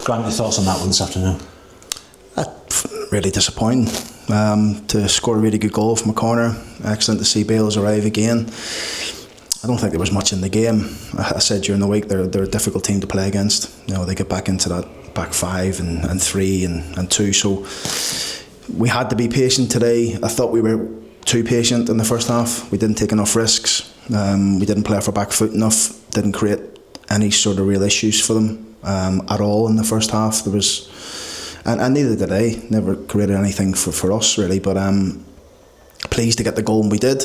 Grant, your thoughts on that one this afternoon? Really disappointing. To score a really good goal from a corner. Excellent to see Bales arrive again. I don't think there was much in the game. I said during the week they're a difficult team to play against. You know, they get back into that back five and three and two. So we had to be patient today. I thought we were too patient in the first half. We didn't take enough risks. We didn't play off our back foot enough. Didn't create any sort of real issues for them at all in the first half. There was, and neither did they. Never created anything for us really. But pleased to get the goal, and we did.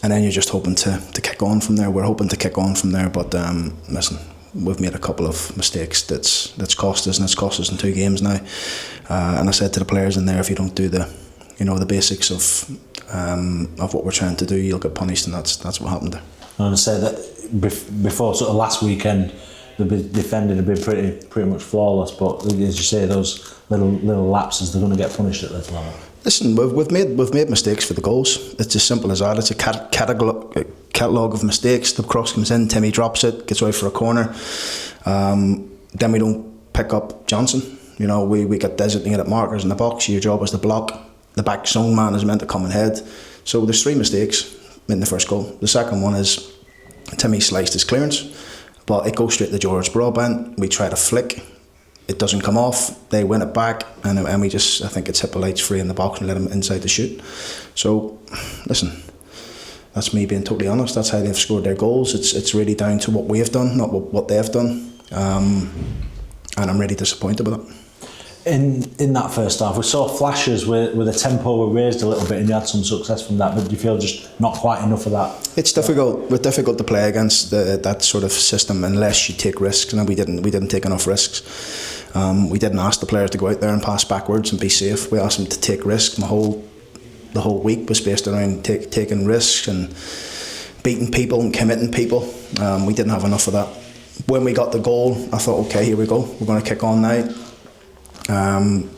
And then you're just hoping to kick on from there. We're hoping to kick on from there, but listen, we've made a couple of mistakes that's cost us, and it's cost us in 2 games now. And I said to the players in there, if you don't do the basics of what we're trying to do, you'll get punished, and that's what happened there. I want to say that before sort of last weekend, the defending had been pretty much flawless, but as you say, those little lapses, they're going to get punished at this level. Listen, we've made mistakes for the goals. It's as simple as that. It's a catalogue of mistakes. The cross comes in, Timmy drops it, gets away for a corner. Then we don't pick up Johnson. You know, we get designated markers in the box. Your job is to block. The back zone man is meant to come and head. So there's 3 mistakes in the first goal. The second one is Timmy sliced his clearance, but it goes straight to George Broadbent. We try to flick. It doesn't come off. They win it back, and we just, I think it's Hippolyte's free in the box and let him inside to shoot. So, listen, that's me being totally honest. That's how they've scored their goals. It's really down to what we have done, not what they've done. And I'm really disappointed with it. In that first half, we saw flashes where the tempo were raised a little bit, and you had some success from that. But do you feel just not quite enough of that? It's difficult. We're difficult to play against that sort of system unless you take risks, and we didn't take enough risks. We didn't ask the players to go out there and pass backwards and be safe. We asked them to take risks. The whole week was based around taking risks and beating people and committing people. We didn't have enough of that. When we got the goal, I thought, okay, here we go. We're going to kick on now.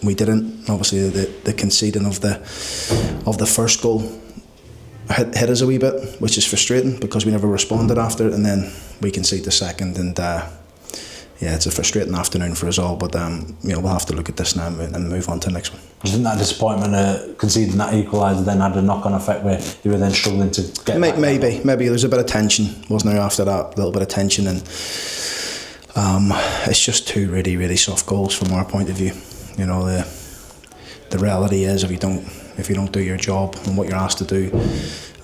We didn't. Obviously, the conceding of the first goal hit us a wee bit, which is frustrating because we never responded after it, and then we concede the second, and it's a frustrating afternoon for us all. But we'll have to look at this now and move on to the next one. Do you think that disappointment conceding that equaliser then had a knock-on effect where you were then struggling to get back? Maybe there's a bit of tension, wasn't there, after that? A little bit of tension, and it's just 2 really, really soft goals from our point of view. You know, the reality is if you don't do your job and what you're asked to do,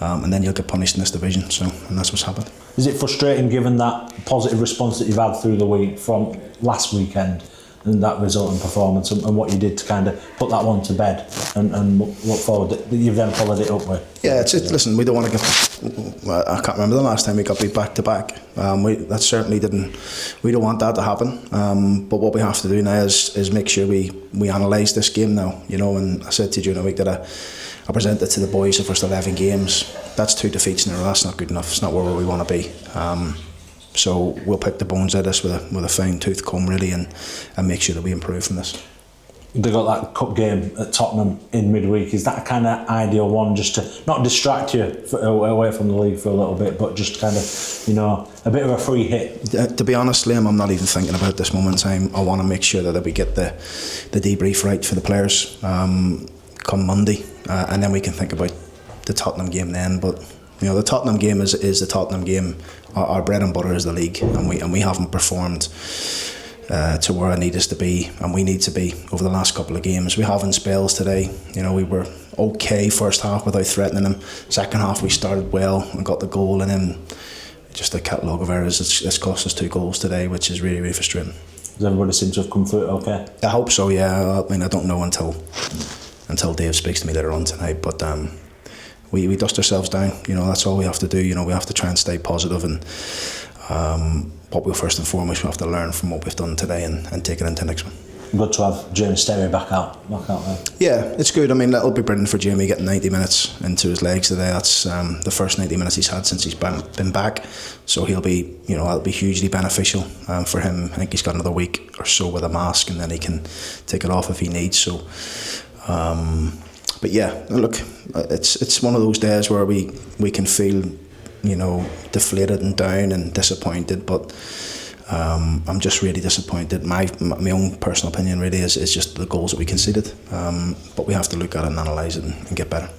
and then you'll get punished in this division. And that's what's happened. Is it frustrating given that positive response that you've had through the week from last weekend and that resulting performance and what you did to kind of put that one to bed and look forward that you've then followed it up with? Yeah, listen, we don't want to get. I can't remember the last time we got beat back to back. That certainly didn't. We don't want that to happen. But what we have to do now is make sure we analyse this game now. You know, and I said to you during the week that I presented to the boys the first 11 games. That's 2 defeats in a row. That's not good enough. It's not where we want to be. So we'll pick the bones out of this with a fine tooth comb really, and make sure that we improve from this. They got that cup game at Tottenham in midweek. Is that a kind of ideal one, just to not distract you away from the league for a little bit, but just kind of, a bit of a free hit? To be honest, Liam, I'm not even thinking about this moment in time. I want to make sure that we get the debrief right for the players come Monday, and then we can think about the Tottenham game then. But the Tottenham game is the Tottenham game. Our bread and butter is the league, and we haven't performed to where I need us to be, and we need to be over the last couple of games. We have in spells today. We were okay first half without threatening them. Second half we started well and got the goal, and then just a catalogue of errors. It's cost us 2 goals today, which is really, really frustrating. Does everybody seem to have come through it okay? I hope so, yeah. I mean, I don't know until Dave speaks to me later on tonight, but we dust ourselves down. That's all we have to do. We have to try and stay positive, and what we'll first and foremost, we have to learn from what we've done today and take it into the next one. Good to have Jamie Sterry back out there. Yeah, it's good. I mean, that'll be brilliant for Jamie, getting 90 minutes into his legs today. That's the first 90 minutes he's had since he's been back. So he'll be, that'll be hugely beneficial for him. I think he's got another week or so with a mask, and then he can take it off if he needs. So, but yeah, look, it's one of those days where we can feel, deflated and down and disappointed, but I'm just really disappointed. My own personal opinion really is just the goals that we conceded. But we have to look at it and analyse it and get better.